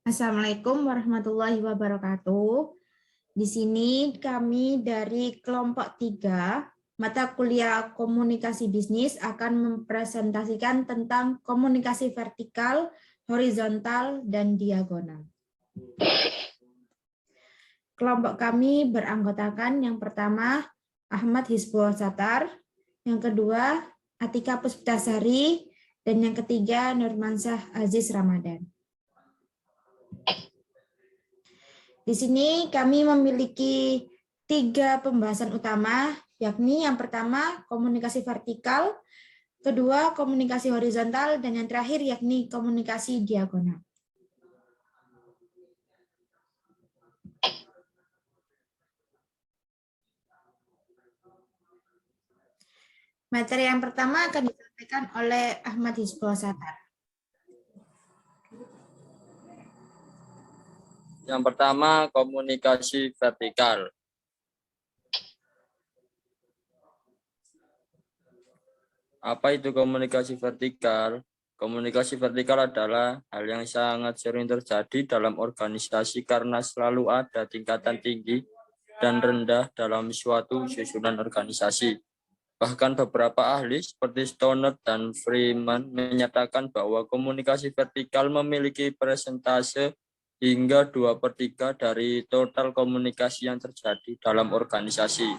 Assalamualaikum warahmatullahi wabarakatuh. Di sini kami dari kelompok 3, mata kuliah komunikasi bisnis akan mempresentasikan tentang komunikasi vertikal, horizontal, dan diagonal. Kelompok kami beranggotakan yang pertama Ahmad Hizbul Satar, yang kedua Atika Puspitasari, dan yang ketiga Nurmansyah Aziz Ramadan. Di sini kami memiliki 3 pembahasan utama, yakni yang pertama komunikasi vertikal, kedua komunikasi horizontal, dan yang terakhir yakni komunikasi diagonal. Materi yang pertama akan disampaikan oleh Ahmad Hizbul Satar. Yang pertama, komunikasi vertikal. Apa itu komunikasi vertikal? Komunikasi vertikal adalah hal yang sangat sering terjadi dalam organisasi karena selalu ada tingkatan tinggi dan rendah dalam suatu susunan organisasi. Bahkan beberapa ahli seperti Stoner dan Freeman menyatakan bahwa komunikasi vertikal memiliki persentase hingga 2/3 dari total komunikasi yang terjadi dalam organisasi.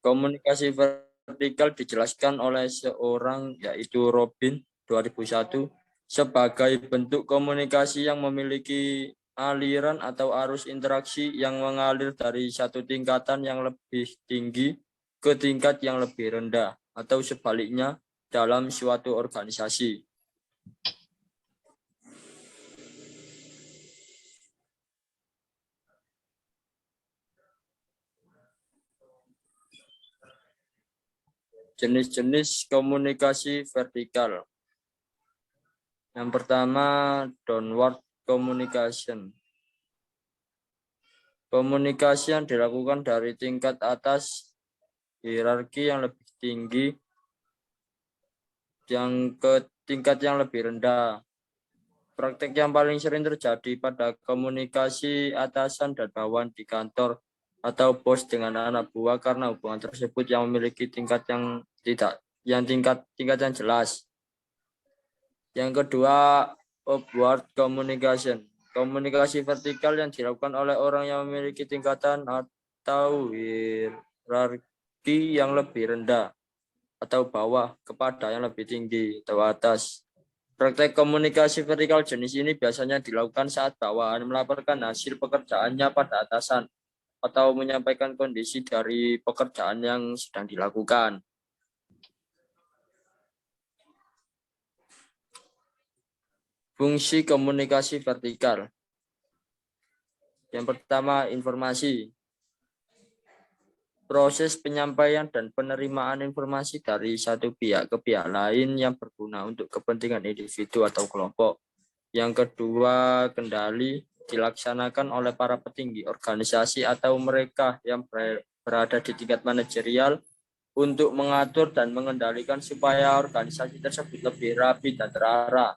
Komunikasi vertikal dijelaskan oleh seorang yaitu Robin 2001 sebagai bentuk komunikasi yang memiliki aliran atau arus interaksi yang mengalir dari satu tingkatan yang lebih tinggi ke tingkat yang lebih rendah atau sebaliknya dalam suatu organisasi. Jenis-jenis komunikasi vertikal. Yang pertama, downward communication. Komunikasi yang dilakukan dari tingkat atas hierarki yang lebih tinggi yang ke tingkat yang lebih rendah. Praktek yang paling sering terjadi pada komunikasi atasan dan bawahan di kantor atau bos dengan anak buah karena hubungan tersebut yang memiliki tingkat yang tingkat yang jelas. Yang kedua, upward communication. Komunikasi vertikal yang dilakukan oleh orang yang memiliki tingkatan atau hierarki yang lebih rendah atau bawah kepada yang lebih tinggi atau atas. Praktek komunikasi vertikal jenis ini biasanya dilakukan saat bawahan melaporkan hasil pekerjaannya pada atasan atau menyampaikan kondisi dari pekerjaan yang sedang dilakukan. Fungsi komunikasi vertikal. Yang pertama, informasi. Proses penyampaian dan penerimaan informasi dari satu pihak ke pihak lain yang berguna untuk kepentingan individu atau kelompok. Yang kedua, kendali dilaksanakan oleh para petinggi organisasi atau mereka yang berada di tingkat manajerial untuk mengatur dan mengendalikan supaya organisasi tersebut lebih rapi dan terarah.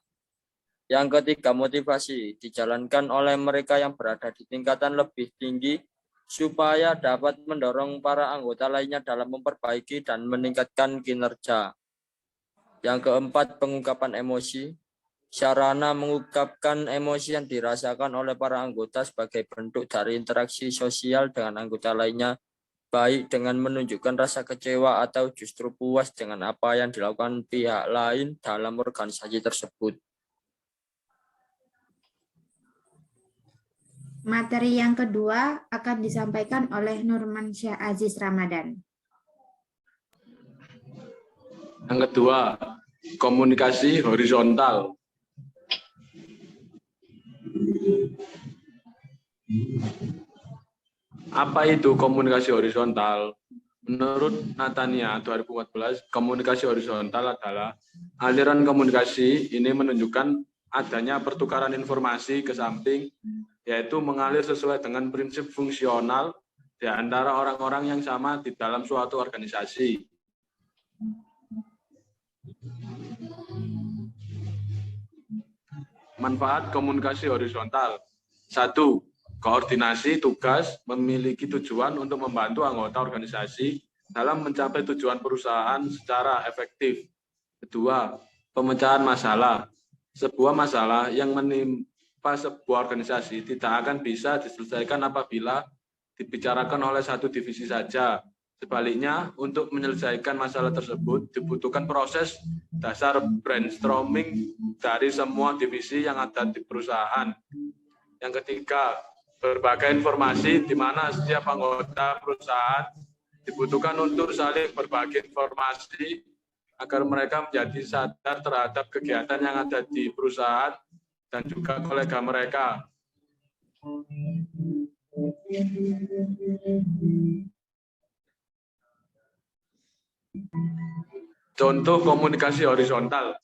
Yang ketiga, motivasi dijalankan oleh mereka yang berada di tingkatan lebih tinggi supaya dapat mendorong para anggota lainnya dalam memperbaiki dan meningkatkan kinerja. Yang keempat, pengungkapan emosi. Sarana mengungkapkan emosi yang dirasakan oleh para anggota sebagai bentuk dari interaksi sosial dengan anggota lainnya, baik dengan menunjukkan rasa kecewa atau justru puas dengan apa yang dilakukan pihak lain dalam organisasi tersebut. Materi yang kedua akan disampaikan oleh Nurmansyah Aziz Ramadan. Yang kedua, komunikasi horizontal. Apa itu komunikasi horizontal? Menurut Natania 2014, komunikasi horizontal adalah aliran komunikasi ini menunjukkan adanya pertukaran informasi ke samping, yaitu mengalir sesuai dengan prinsip fungsional di antara orang-orang yang sama di dalam suatu organisasi. Manfaat komunikasi horizontal. 1. Koordinasi tugas memiliki tujuan untuk membantu anggota organisasi dalam mencapai tujuan perusahaan secara efektif. 2. Pemecahan masalah. Sebuah masalah yang menimpa sebuah organisasi tidak akan bisa diselesaikan apabila dibicarakan oleh satu divisi saja. Sebaliknya, untuk menyelesaikan masalah tersebut dibutuhkan proses dasar brainstorming dari semua divisi yang ada di perusahaan. Yang ketiga, berbagai informasi di mana setiap anggota perusahaan dibutuhkan untuk saling berbagi informasi agar mereka menjadi sadar terhadap kegiatan yang ada di perusahaan dan juga kolega mereka. Contoh komunikasi horizontal.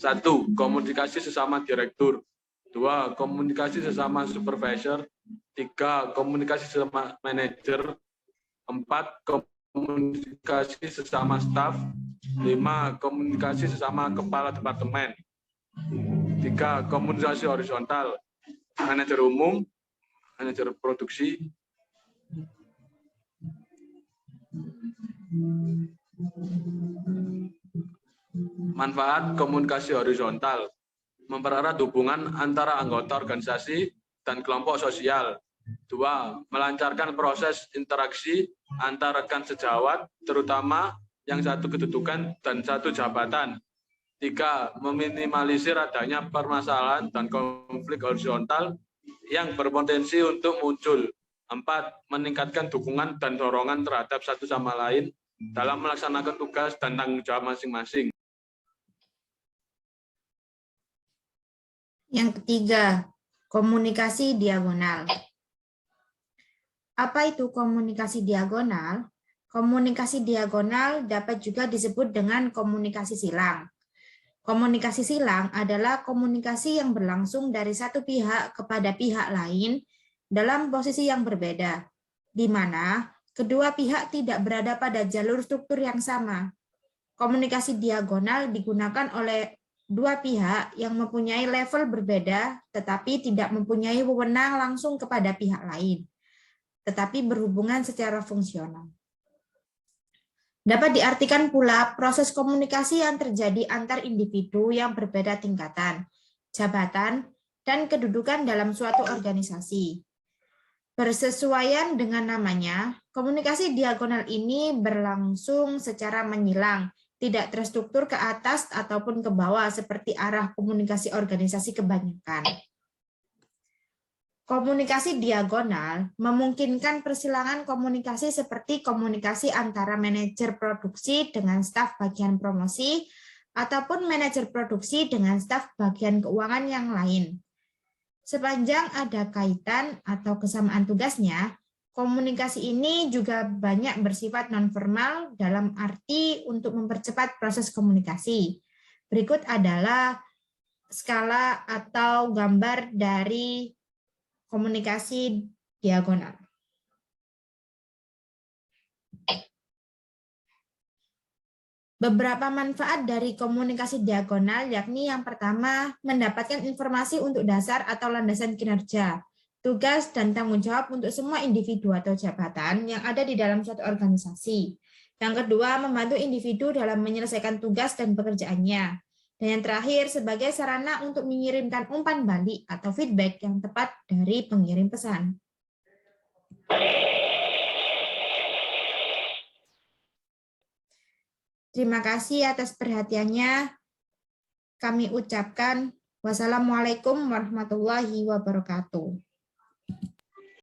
1. Komunikasi sesama direktur. 2. Komunikasi sesama supervisor. 3. Komunikasi sesama manajer. 4. Komunikasi sesama staf. 5. Komunikasi sesama kepala departemen. 3. Komunikasi horizontal. Manajer umum, manajer produksi. Manfaat komunikasi horizontal. Mempererat hubungan antara anggota organisasi dan kelompok sosial. 2. Melancarkan proses interaksi antar rekan sejawat, terutama yang satu kedudukan dan satu jabatan. 3. Meminimalisir adanya permasalahan dan konflik horizontal yang berpotensi untuk muncul. 4. Meningkatkan dukungan dan dorongan terhadap satu sama lain dalam melaksanakan tugas dan tanggung jawab masing-masing. Yang ketiga, komunikasi diagonal. Apa itu komunikasi diagonal? Komunikasi diagonal dapat juga disebut dengan komunikasi silang. Komunikasi silang adalah komunikasi yang berlangsung dari satu pihak kepada pihak lain dalam posisi yang berbeda, di mana kedua pihak tidak berada pada jalur struktur yang sama. Komunikasi diagonal digunakan oleh dua pihak yang mempunyai level berbeda, tetapi tidak mempunyai wewenang langsung kepada pihak lain, tetapi berhubungan secara fungsional. Dapat diartikan pula proses komunikasi yang terjadi antar individu yang berbeda tingkatan, jabatan, dan kedudukan dalam suatu organisasi. Bersesuaian dengan namanya, komunikasi diagonal ini berlangsung secara menyilang, tidak terstruktur ke atas ataupun ke bawah seperti arah komunikasi organisasi kebanyakan. Komunikasi diagonal memungkinkan persilangan komunikasi seperti komunikasi antara manajer produksi dengan staf bagian promosi ataupun manajer produksi dengan staf bagian keuangan yang lain. Sepanjang ada kaitan atau kesamaan tugasnya, komunikasi ini juga banyak bersifat nonformal dalam arti untuk mempercepat proses komunikasi. Berikut adalah skala atau gambar dari komunikasi diagonal. Beberapa manfaat dari komunikasi diagonal yakni yang pertama, mendapatkan informasi untuk dasar atau landasan kinerja, tugas dan tanggung jawab untuk semua individu atau jabatan yang ada di dalam suatu organisasi. Yang kedua, membantu individu dalam menyelesaikan tugas dan pekerjaannya. Dan yang terakhir, sebagai sarana untuk mengirimkan umpan balik atau feedback yang tepat dari pengirim pesan. Terima kasih atas perhatiannya. Kami ucapkan wassalamualaikum warahmatullahi wabarakatuh.